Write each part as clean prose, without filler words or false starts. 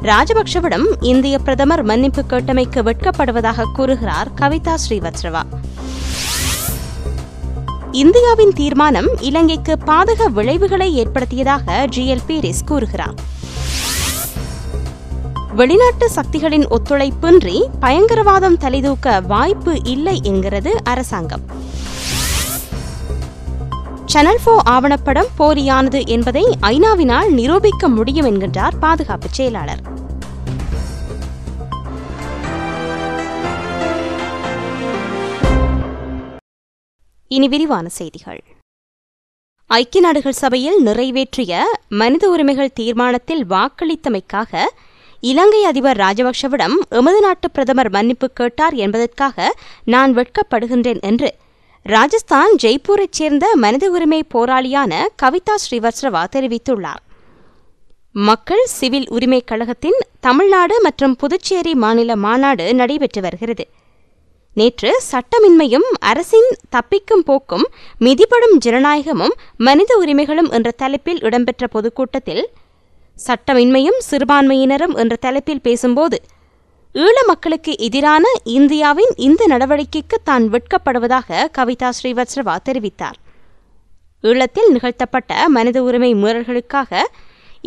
ராஜபக்ஷவிடம் இந்திய பிரதமர் மன்னிப்பு கேட்டமைக்கு வெட்கப்படுவதாக கூறுகிறார் கவிதா ஸ்ரீவத்சவா. இந்தியாவின் தீர்மானம் இலங்கைக்கு பாதக விளைவுகளை ஏற்படுத்தியதாக ஜிஎல் பீரிஸ் கூறுகிறார். வெளிநாட்டு சக்திகளின் ஒத்துழைப்பின்றி பயங்கரவாதம் தலைதூக்க வாய்ப்பு இல்லை என்கிறது அரசாங்கம். சேனல் 4 ஆவணப்படம் போலியானது என்பதை ஐநாவினால் நிரூபிக்க முடியும் என்கின்றார் பாதுகாப்பு செயலாளர். இனி விரிவான செய்திகள். ஐக்கிய நாடுகள் சபையில் நிறைவேற்றிய மனித உரிமைகள் தீர்மானத்தில் வாக்களித்தமைக்காக இலங்கை அதிபர் ராஜபக்ஷவிடம் எமது நாட்டு பிரதமர் மன்னிப்பு கேட்டார் என்பதற்காக நான் வெட்கப்படுகின்றேன் என்று ராஜஸ்தான் ஜெய்ப்பூரைச் சேர்ந்த மனித உரிமை போராளியான கவிதா ஸ்ரீவத்சவா தெரிவித்துள்ளார். மக்கள் சிவில் உரிமைக் கழகத்தின் தமிழ்நாடு மற்றும் புதுச்சேரி மாநில மாநாடு நடைபெற்று வருகிறது. நேற்று சட்டமின்மையும் அரசின் தப்பிக்கும் போக்கும் மிதிபடும் ஜனநாயகமும் மனித உரிமைகளும் என்ற தலைப்பில் இடம்பெற்ற பொதுக்கூட்டத்தில் சட்டமின்மையும் சிறுபான்மையினரும் என்ற தலைப்பில் பேசும்போது ஈழ மக்களுக்கு எதிரான இந்தியாவின் இந்த நடவடிக்கைக்கு தான் வெட்கப்படுவதாக கவிதா ஸ்ரீவத்சவா தெரிவித்தார். ஈழத்தில் நிகழ்த்தப்பட்ட மனித உரிமை மீறல்களுக்காக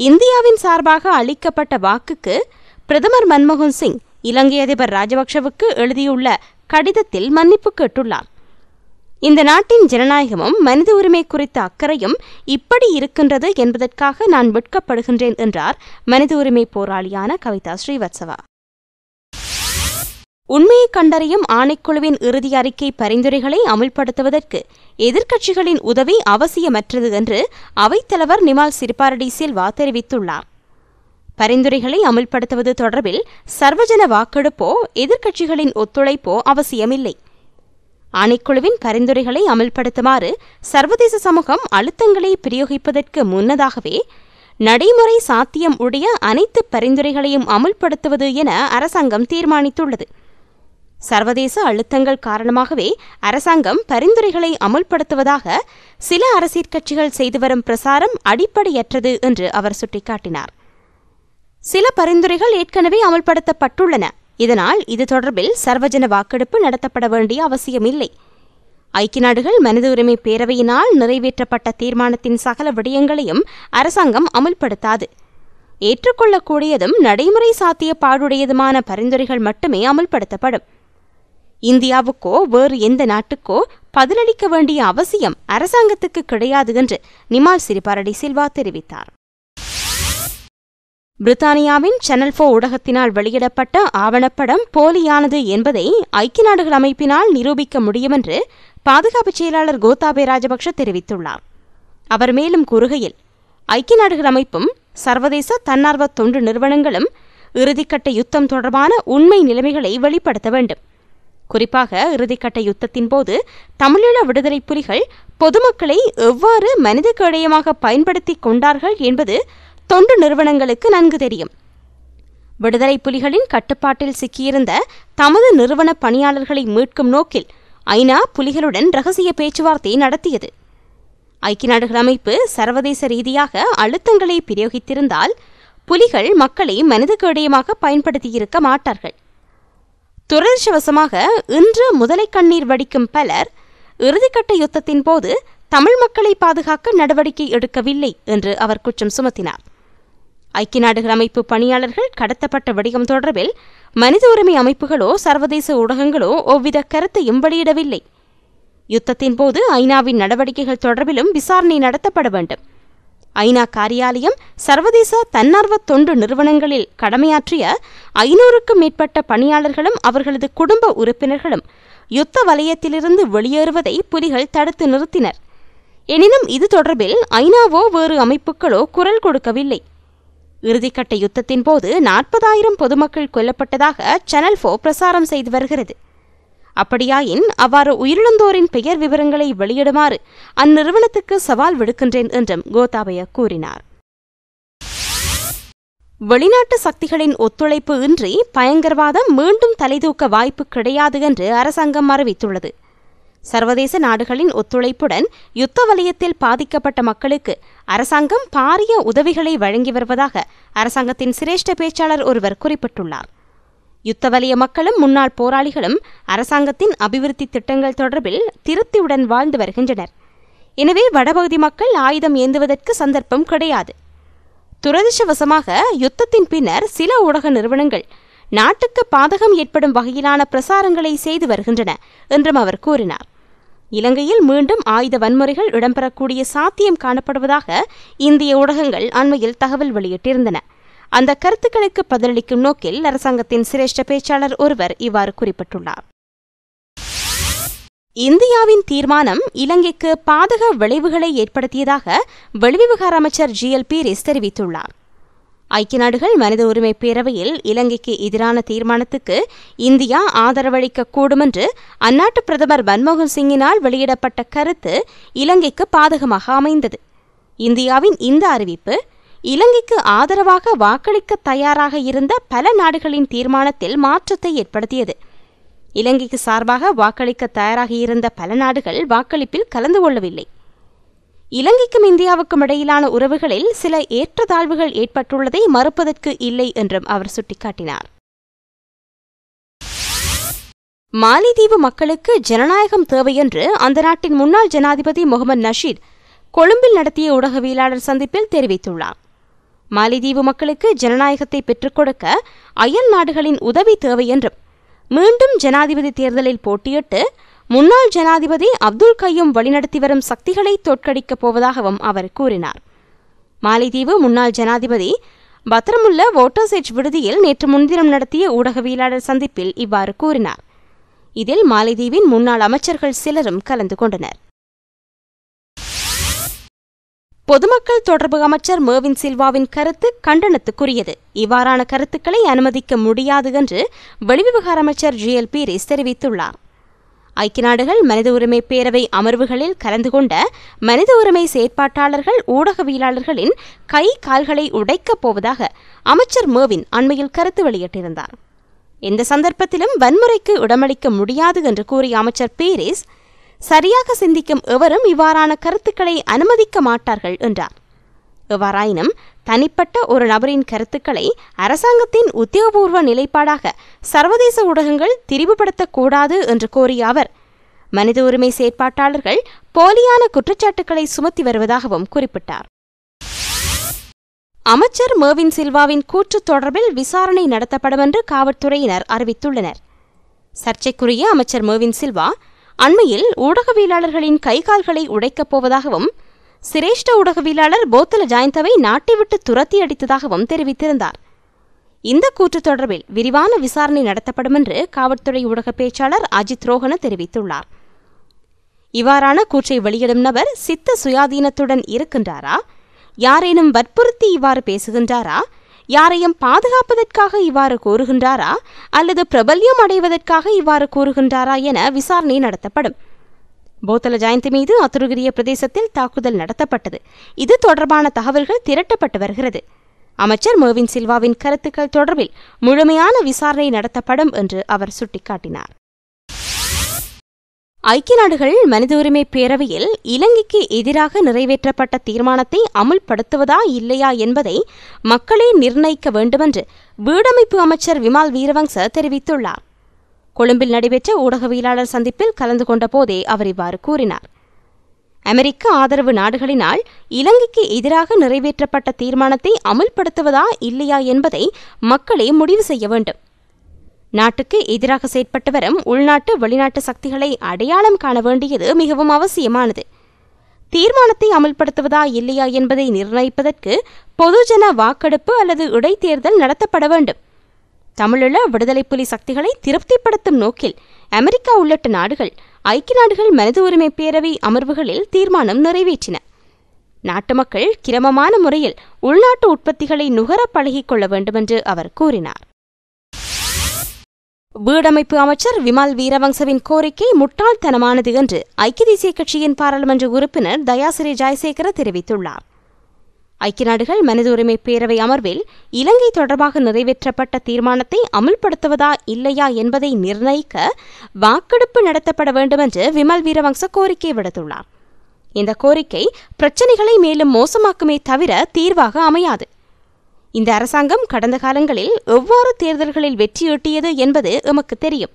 இந்தியாவின் சார்பாக அளிக்கப்பட்ட வாக்குக்கு பிரதமர் மன்மோகன் சிங் இலங்கை அதிபர் ராஜபக்ஷவுக்கு எழுதியுள்ள கடிதத்தில் மன்னிப்பு கேட்டுள்ளார். இந்த நாட்டின் ஜனநாயகமும் மனித உரிமை குறித்த அக்கறையும் இப்படி இருக்கின்றது என்பதற்காக நான் வெட்கப்படுகின்றேன் என்றார் மனித உரிமை போராளியான கவிதா ஸ்ரீவத்சவா. உண்மையை கண்டறியும் ஆணைக்குழுவின் இறுதி அறிக்கை பரிந்துரைகளை அமுல்படுத்துவதற்கு எதிர்க்கட்சிகளின் உதவி அவசியமற்றது என்று அவைத்தலைவர் நிமால் சிரிபாரடி சில்வா தெரிவித்துள்ளார். பரிந்துரைகளை அமுல்படுத்துவது தொடர்பில் சர்வஜன வாக்கெடுப்போ எதிர்க்கட்சிகளின் ஒத்துழைப்போ அவசியமில்லை. ஆணைக்குழுவின் பரிந்துரைகளை அமல்படுத்துமாறு சர்வதேச சமூகம் அழுத்தங்களை பிரயோகிப்பதற்கு முன்னதாகவே நடைமுறை சாத்தியம் உடைய அனைத்து பரிந்துரைகளையும் அமுல்படுத்துவது என அரசாங்கம் தீர்மானித்துள்ளது. சர்வதேச அழுத்தங்கள் காரணமாகவே அரசாங்கம் பரிந்துரைகளை அமுல்படுத்துவதாக சில அரசியல் கட்சிகள் செய்து வரும் பிரசாரம் அடிப்படையற்றது என்று அவர் சுட்டிக்காட்டினார். சில பரிந்துரைகள் ஏற்கனவே அமல்படுத்தப்பட்டுள்ளன. இதனால் இது தொடர்பில் சர்வஜன வாக்கெடுப்பு நடத்தப்பட வேண்டிய அவசியமில்லை. ஐக்கிய நாடுகள் மனித உரிமை பேரவையினால் நிறைவேற்றப்பட்ட தீர்மானத்தின் சகல விடயங்களையும் அரசாங்கம் அமுல்படுத்தாது. ஏற்றுக்கொள்ளக்கூடியதும் நடைமுறை சாத்தியப்பாடுடையதுமான பரிந்துரைகள் மட்டுமே அமுல்படுத்தப்படும். இந்தியாவுக்கோ வேறு எந்த நாட்டுக்கோ பதிலளிக்க வேண்டிய அவசியம் அரசாங்கத்துக்கு கிடையாது என்று நிமால் சிரிபாரடி சில்வா தெரிவித்தார். பிரித்தானியாவின் சேனல் 4 ஊடகத்தினால் வெளியிடப்பட்ட ஆவணப்படம் போலியானது என்பதை ஐக்கிய நாடுகள் அமைப்பினால் நிரூபிக்க முடியும் என்று பாதுகாப்பு செயலாளர் கோத்தாபய ராஜபக்ஷ தெரிவித்துள்ளார். அவர் மேலும் கூறுகையில், ஐக்கிய நாடுகள் அமைப்பும் சர்வதேச தன்னார்வ தொண்டு நிறுவனங்களும் இறுதிக்கட்ட யுத்தம் தொடர்பான உண்மை நிலைமைகளை வெளிப்படுத்த வேண்டும். குறிப்பாக இறுதிக்கட்ட யுத்தத்தின் போது தமிழீழ விடுதலை புலிகள் பொதுமக்களை எவ்வாறு மனித கேடயமாக பயன்படுத்திக் கொண்டார்கள் என்பது தொண்டு நிறுவனங்களுக்கு நன்கு தெரியும். விடுதலை புலிகளின் கட்டுப்பாட்டில் சிக்கியிருந்த தமது நிறுவன பணியாளர்களை மீட்கும் நோக்கில் ஐநா புலிகளுடன் இரகசிய பேச்சுவார்த்தை நடத்தியது. ஐக்கிய நாடுகள் அமைப்பு சர்வதேச ரீதியாக அழுத்தங்களை பிரயோகித்திருந்தால் புலிகள் மக்களை மனித கேடயமாக பயன்படுத்தியிருக்க மாட்டார்கள். துரதிர்ஷ்டவசமாக இன்று முதலை கண்ணீர் வடிக்கும் பலர் இறுதிக்கட்ட யுத்தத்தின் போது தமிழ் மக்களை பாதுகாக்க நடவடிக்கை எடுக்கவில்லை என்று அவர் குற்றம் சுமத்தினார். ஐக்கிய நாடுகள் அமைப்பு பணியாளர்கள் கடத்தப்பட்ட விடயம் தொடர்பில் மனித உரிமை அமைப்புகளோ சர்வதேச ஊடகங்களோ ஒவ்வித கருத்தையும் வெளியிடவில்லை. யுத்தத்தின் போது ஐநாவின் நடவடிக்கைகள் தொடர்பிலும் விசாரணை நடத்தப்பட வேண்டும். ஐநா காரியாலயம் சர்வதேச தன்னார்வ தொண்டு நிறுவனங்களில் கடமையாற்றிய 500க்கும் மேற்பட்ட பணியாளர்களும் அவர்களது குடும்ப உறுப்பினர்களும் யுத்த வலயத்திலிருந்து வெளியேறுவதை புலிகள் தடுத்து நிறுத்தினர். எனினும் இது தொடர்பில் ஐநாவோ வேறு அமைப்புகளோ குரல் கொடுக்கவில்லை. இறுதிக்கட்ட யுத்தத்தின் போது 40,000 பொதுமக்கள் கொல்லப்பட்டதாக சேனல் 4 பிரசாரம் செய்து வருகிறது. அப்படியாயின் அவ்வாறு உயிரிழந்தோரின் பெயர் விவரங்களை வெளியிடுமாறு அந்நிறுவனத்துக்கு சவால் விடுக்கின்றேன் என்றும் கோத்தாபய கூறினார். வெளிநாட்டு சக்திகளின் ஒத்துழைப்பு இன்றி பயங்கரவாதம் மீண்டும் தலைதூக்க வாய்ப்பு கிடையாது என்று அரசாங்கம் அறிவித்துள்ளது. சர்வதேச நாடுகளின் ஒத்துழைப்புடன் யுத்த வலயத்தில் பாதிக்கப்பட்ட மக்களுக்கு அரசாங்கம் பாரிய உதவிகளை வழங்கி வருவதாக அரசாங்கத்தின் சிரேஷ்ட பேச்சாளர் ஒருவர் குறிப்பிட்டுள்ளார். யுத்த வலய மக்களும் முன்னாள் போராளிகளும் அரசாங்கத்தின் அபிவிருத்தி திட்டங்கள் தொடர்பில் திருப்தியுடன் வாழ்ந்து வருகின்றனர். எனவே வடபகுதி மக்கள் ஆயுதம் ஏந்துவதற்கு சந்தர்ப்பம் கிடையாது. துரதிர்ஷ்டவசமாக யுத்தத்தின் பின்னர் சில ஊடக நிறுவனங்கள் நாட்டுக்கு பாதகம் ஏற்படும் வகையிலான பிரசாரங்களை செய்து வருகின்றன என்றும் அவர் கூறினார். இலங்கையில் மீண்டும் ஆயுத வன்முறைகள் இடம்பெறக்கூடிய சாத்தியம் காணப்படுவதாக இந்திய ஊடகங்கள் அண்மையில் தகவல் வெளியிட்டிருந்தன. அந்த கருத்துக்களுக்கு பதிலளிக்கும் நோக்கில் அரசாங்கத்தின் சிரேஷ்ட பேச்சாளர் ஒருவர் இவ்வாறு குறிப்பிட்டுள்ளார். இந்தியாவின் தீர்மானம் இலங்கைக்கு பாதக விளைவுகளை ஏற்படுத்தியதாக வெளிவிவகார அமைச்சர் GL பீரிஸ் தெரிவித்துள்ளார். ஐக்கிய நாடுகள் மனித உரிமை பேரவையில் இலங்கைக்கு எதிரான தீர்மானத்துக்கு இந்தியா ஆதரவளிக்கக்கூடும் என்று அந்நாட்டு பிரதமர் மன்மோகன் சிங்கினால் வெளியிடப்பட்ட கருத்து இலங்கைக்கு பாதகமாக அமைந்தது. இந்தியாவின் இந்த அறிவிப்பு இலங்கைக்கு ஆதரவாக வாக்களிக்க தயாராக இருந்த பல நாடுகளின் தீர்மானத்தில் மாற்றத்தை ஏற்படுத்தியது. இலங்கைக்கு சார்பாக வாக்களிக்க தயாராக இருந்த பல நாடுகள் வாக்களிப்பில் கலந்து கொள்ளவில்லை. இலங்கைக்கும் இந்தியாவுக்கும் இடையிலான உறவுகளில் சில ஏற்றத்தாழ்வுகள் ஏற்பட்டுள்ளதை மறுப்பதற்கு இல்லை என்றும் அவர் சுட்டிக்காட்டினார். மாலைதீவு மக்களுக்கு ஜனநாயகம் தேவை என்று அந்த நாட்டின் முன்னாள் ஜனாதிபதி முகமது நஷீத் கொழும்பில் நடத்திய ஊடகவியலாளர் சந்திப்பில் தெரிவித்துள்ளார். மாலைதீவு மக்களுக்கு ஜனநாயகத்தை பெற்றுக் கொடுக்க அயல் நாடுகளின் உதவி தேவை என்றும் மீண்டும் ஜனாதிபதி தேர்தலில் போட்டியிட்டு முன்னாள் ஜனாதிபதி அப்துல் கய்யூம் வழிநடத்தி வரும் சக்திகளை தோற்கடிக்கப் போவதாகவும் அவர் கூறினார். மாலைதீவு முன்னாள் ஜனாதிபதி பத்ரமுல்ல வோட்டர்ஸ் எட்ஜ் விடுதியில் நேற்று முன்தினம் நடத்திய ஊடகவியலாளர் சந்திப்பில் இவ்வாறு கூறினார். இதில் மாலைதீவின் முன்னாள் அமைச்சர்கள் சிலரும் கலந்து கொண்டனர். பொதுமக்கள் தொடர்பு அமைச்சர் மேவின் சில்வாவின் கருத்து கண்டனத்துக்குரியது. இவ்வாறான கருத்துக்களை அனுமதிக்க முடியாது என்று வெளிவிவகார அமைச்சர் GL பீரிஸ் தெரிவித்துள்ளார். ஐக்கிய நாடுகள் மனித உரிமை பேரவை அமர்வுகளில் கலந்து கொண்ட மனித உரிமை செயற்பாட்டாளர்கள் ஊடகவியலாளர்களின் கை கால்களை உடைக்கப் போவதாக அமைச்சர் மேவின் அண்மையில் கருத்து வெளியிட்டிருந்தார். எந்த சந்தர்ப்பத்திலும் வன்முறைக்கு இடமளிக்க முடியாது என்று கூறிய அமைச்சர் பீரிஸ் சரியாக சிந்திக்கும் எவரும் இவ்வாறான கருத்துக்களை அனுமதிக்க மாட்டார்கள் என்றார். எவ்வாறாயினும் தனிப்பட்ட ஒரு நபரின் கருத்துக்களை அரசாங்கத்தின் உத்தியோகபூர்வ நிலைப்பாடாக சர்வதேச ஊடகங்கள் திரிவுபடுத்தக்கூடாது என்று கோரிய அவர் மனித உரிமை செயற்பாட்டாளர்கள் போலியான குற்றச்சாட்டுக்களை சுமத்தி வருவதாகவும் குறிப்பிட்டார். அமைச்சர் மேவின் சில்வாவின் கூற்று தொடர்பில் விசாரணை நடத்தப்படும் என்று காவல்துறையினர் அறிவித்துள்ளனர். சர்ச்சைக்குரிய அமைச்சர் மேவின் சில்வா அண்மையில் ஊடகவியலாளர்களின் கைகால்களை உடைக்கப் போவதாகவும் சிரேஷ்ட ஊடகவியலாளர் போத்தல ஜாயந்தவை நாட்டை விட்டு துரத்தி அடித்ததாகவும் தெரிவித்திருந்தார். இந்த கூற்று தொடர்பில் விரிவான விசாரணை நடத்தப்படும் என்று காவல்துறை ஊடக பேச்சாளர் அஜித் ரோஹன தெரிவித்துள்ளார். இவ்வாறான கூற்றை வெளியிடும் நபர் சித்த சுயாதீனத்துடன் இருக்கின்றாரா? யாரேனும் வற்புறுத்தி இவ்வாறு பேசுகின்றாரா? யாரையும் பாதுகாப்பதற்காக இவ்வாறு கூறுகின்றாரா அல்லது பிரபல்யம் அடைவதற்காக இவ்வாறு கூறுகின்றாரா என விசாரணை நடத்தப்படும். போத்தல ஜயந்தி மீது அத்துருகிரிய பிரதேசத்தில் தாக்குதல் நடத்தப்பட்டது. இது தொடர்பான தகவல்கள் திரட்டப்பட்டு வருகிறது. அமைச்சர் மேவின் சில்வாவின் கருத்துக்கள் தொடர்பில் முழுமையான விசாரணை நடத்தப்படும் என்று அவர் சுட்டிக்காட்டினார். ஐக்கிய நாடுகள் மனித உரிமை பேரவையில் இலங்கைக்கு எதிராக நிறைவேற்றப்பட்ட தீர்மானத்தை அமுல்படுத்துவதா இல்லையா என்பதை மக்களே நிர்ணயிக்க வேண்டுமென்று வீடமைப்பு அமைச்சர் விமல் வீரவங்ச தெரிவித்துள்ளார். கொழும்பில் நடைபெற்ற ஊடகவியலாளர் சந்திப்பில் கலந்து கொண்ட போதே அவர் இவ்வாறு கூறினார். அமெரிக்க ஆதரவு நாடுகளினால் இலங்கைக்கு எதிராக நிறைவேற்றப்பட்ட தீர்மானத்தை அமுல்படுத்துவதா இல்லையா என்பதை மக்களே முடிவு செய்ய வேண்டும். நாட்டுக்கு எதிராக செயற்பட்டு வரும் உள்நாட்டு வெளிநாட்டு சக்திகளை அடையாளம் காண வேண்டியது மிகவும் அவசியமானது. தீர்மானத்தை அமல்படுத்துவதா இல்லையா என்பதை நிர்ணயிப்பதற்கு பொதுஜன வாக்கெடுப்பு அல்லது இடைத்தேர்தல் நடத்தப்பட வேண்டும். தமிழீழ விடுதலை புலி சக்திகளை திருப்திப்படுத்தும் நோக்கில் அமெரிக்கா உள்ளிட்ட நாடுகள் ஐக்கிய நாடுகள் மனித உரிமை பேரவை அமர்வுகளில் தீர்மானம் நிறைவேற்றின. நாட்டு மக்கள் கிரமமான முறையில் உள்நாட்டு உற்பத்திகளை நுகர பழகிக் கொள்ள வேண்டும் என்று அவர் கூறினார். வீடமைப்பு அமைச்சர் விமல் வீரவங்சவின் கோரிக்கை முட்டாள்தனமானது என்று ஐக்கிய தேசிய கட்சியின் பாராளுமன்ற உறுப்பினர் தயாசிறி ஜெயசேகர தெரிவித்துள்ளார். ஐக்கிய நாடுகள் மனித உரிமை பேரவை அமர்வில் இலங்கை தொடர்பாக நிறைவேற்றப்பட்ட தீர்மானத்தை அமுல்படுத்துவதா இல்லையா என்பதை நிர்ணயிக்க வாக்கெடுப்பு நடத்தப்பட வேண்டும் என்று விமல் வீரவங்ச கோரிக்கை விடுத்துள்ளார். இந்த கோரிக்கை பிரச்சினைகளை மேலும் மோசமாக்குமே தவிர தீர்வாக அமையாது. இந்த அரசாங்கம் கடந்த காலங்களில் எவ்வாறு தேர்தல்களில் வெற்றியீட்டியது என்பது எமக்கு தெரியும்.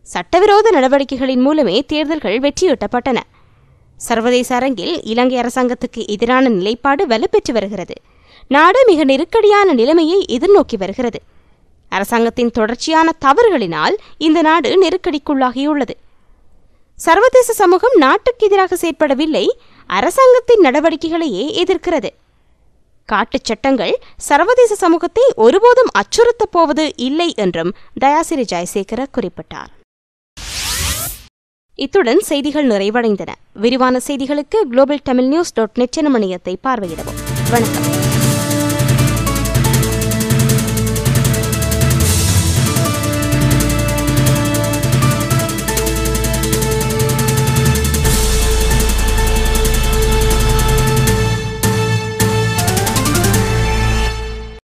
சட்டவிரோத நடவடிக்கைகளின் மூலமே தேர்தல்கள் வெற்றியீட்டப்பட்டன. சர்வதேச அரங்கில் இலங்கை அரசாங்கத்துக்கு எதிரான நிலைப்பாடு வலுப்பெற்று வருகிறது. நாடு மிக நெருக்கடியான நிலைமையை எதிர்நோக்கி வருகிறது. அரசாங்கத்தின் தொடர்ச்சியான தவறுகளினால் இந்த நாடு நெருக்கடிக்குள்ளாகியுள்ளது. சர்வதேச சமூகம் நாட்டுக்கு எதிராக செயற்படவில்லை, அரசாங்கத்தின் நடவடிக்கைகளையே எதிர்க்கிறது. காட்டுச் சட்டங்கள் சர்வதேச சமூகத்தை ஒருபோதும் அச்சுறுத்தப் போவது இல்லை என்றும் தயாசிரி ஜெயசேகர குறிப்பிட்டார். இத்துடன் செய்திகள் நிறைவடைந்தன. விரிவான செய்திகளுக்கு globaltamilnews.net எனும் இணையத்தை பார்வையிடவும். வணக்கம்.